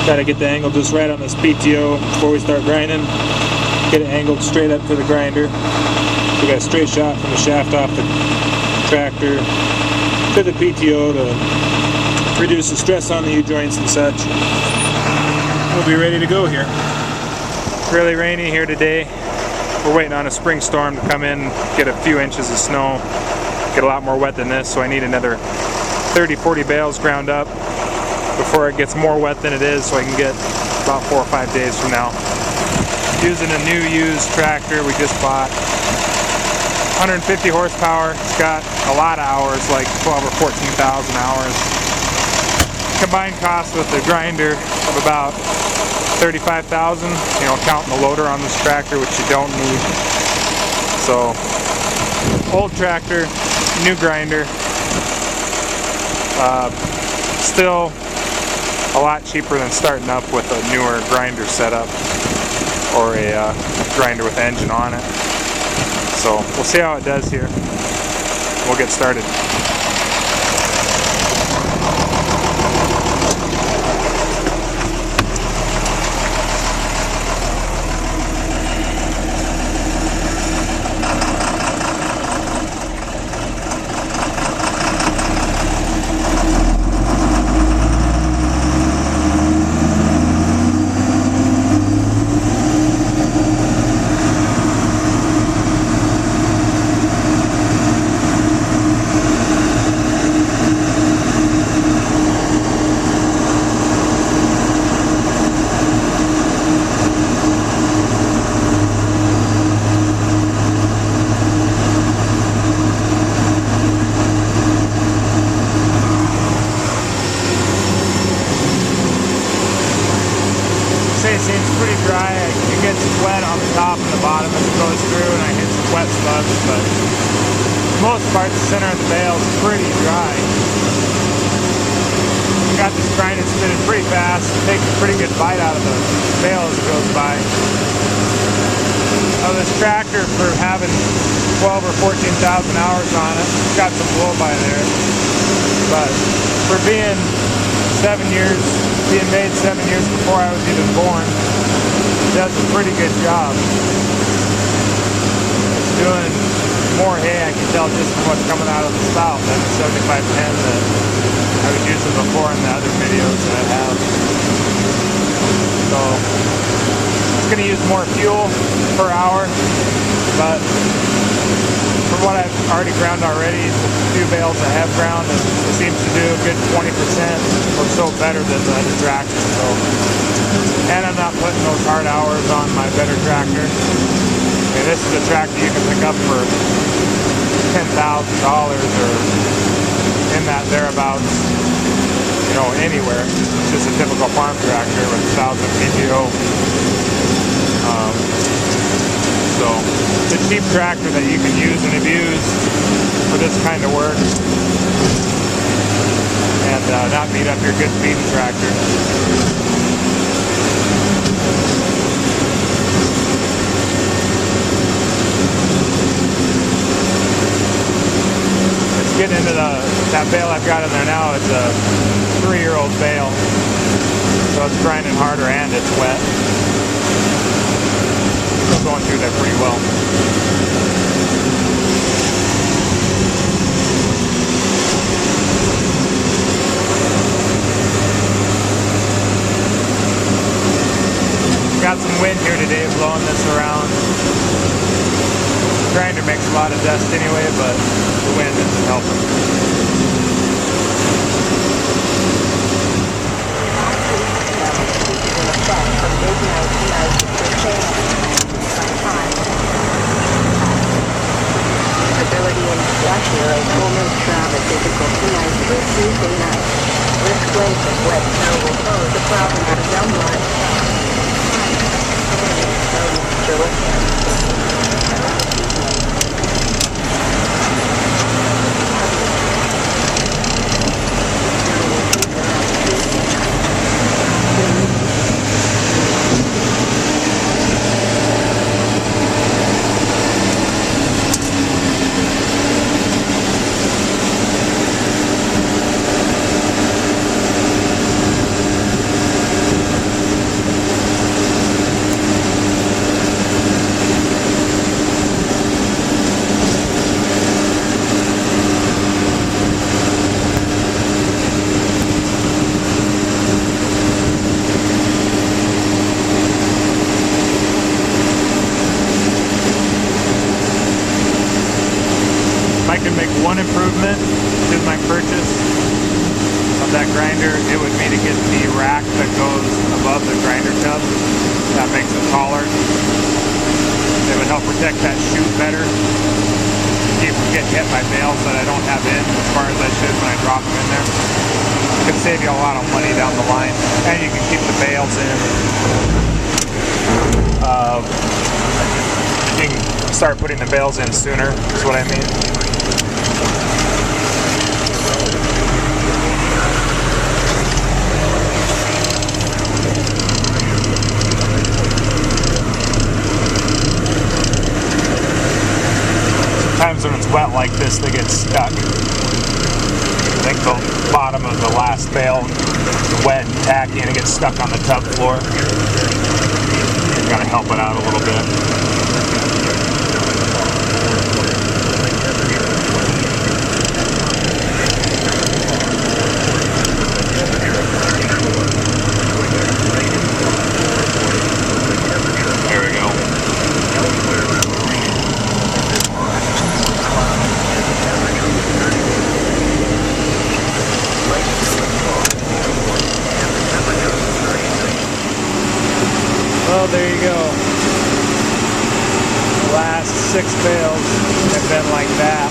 Gotta get the angle just right on this PTO before we start grinding. Get it angled straight up to the grinder. We got a straight shot from the shaft off the tractor to the PTO to reduce the stress on the U-joints and such. We'll be ready to go here. Really rainy here today. We're waiting on a spring storm to come in, get a few inches of snow, get a lot more wet than this, so I need another 30-40 bales ground up before it gets more wet than it is, so I can get about 4 or 5 days from now. Using a new used tractor we just bought. 150 horsepower. It's got a lot of hours, like 12 or 14,000 hours. Combined cost with the grinder of about 35,000, you know, counting the loader on this tractor, which you don't need. So, old tractor, new grinder. Still a lot cheaper than starting up with a newer grinder setup or a grinder with engine on it. So we'll see how it does here. We'll get started. It seems pretty dry. It gets wet on the top and the bottom as it goes through, and I hit some wet slugs, but for the most part the center of the bale is pretty dry. Got this grinder spinning pretty fast. It takes a pretty good bite out of the bale as it goes by. Now this tractor, for having 12 or 14,000 hours on it, it's got some blow by there, but for being made 7 years before I was even born, it does a pretty good job. It's doing more hay, I can tell just from what's coming out of the spout than the 7510 that I was using before in the other videos that I have. So it's going to use more fuel per hour, but from what I've already ground already, the few bales I have ground, it seems to do a good 20% or so better than the other tractor. So, and I'm not putting those hard hours on my better tractor. And this is a tractor you can pick up for $10,000 or in that thereabouts, you know, anywhere. It's just a typical farm tractor with 1,000 PTO. So it's a cheap tractor that you can use and abuse for this kind of work and not beat up your good feeding tractor. It's getting into that bale I've got in there now. It's a 3-year-old bale, so it's grinding harder and it's wet. Going through there pretty well. Got some wind here today blowing this around. The grinder makes a lot of dust anyway, but the wind isn't helping. Ability in Flushing Lake will make travel difficult tonight through Tuesday night. Risk waves of wet snow will pose a problem for someone. one improvement to my purchase of that grinder, it would be to get the rack that goes above the grinder tub. That makes it taller. It would help protect that chute better. Keep from getting hit by bales that I don't have in as far as I should when I drop them in there. It could save you a lot of money down the line, and you can keep the bales in. You can start putting the bales in sooner, is what I mean. Sometimes when it's wet like this, they get stuck. I think the bottom of the last bale is wet and tacky and it gets stuck on the tub floor. You gotta help it out a little bit. There we go. Well, there you go. The last 6 bales have been like that.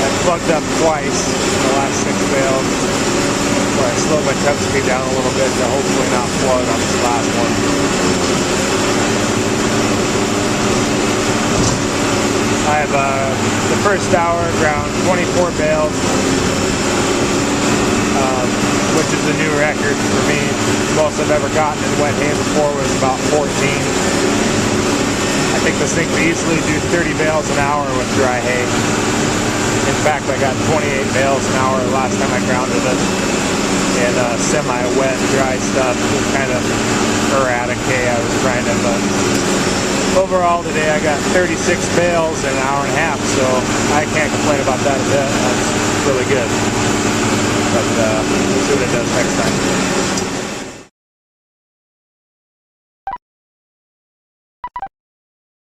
I've plugged up twice in the last 6 bales. Where I slowed my tub speed down a little bit to hopefully not flood on this last one. I have the first hour ground 24 bales. Which is a new record for me. The most I've ever gotten in wet hay before was about 14. I think this thing could easily do 30 bales an hour with dry hay. In fact, I got 28 bales an hour the last time I grounded it. And semi-wet, dry stuff. It was kind of erratic hay I was grinding, but overall today I got 36 bales in an hour and a half, so I can't complain about that a bit. That's really good. But we'll see what it does next time.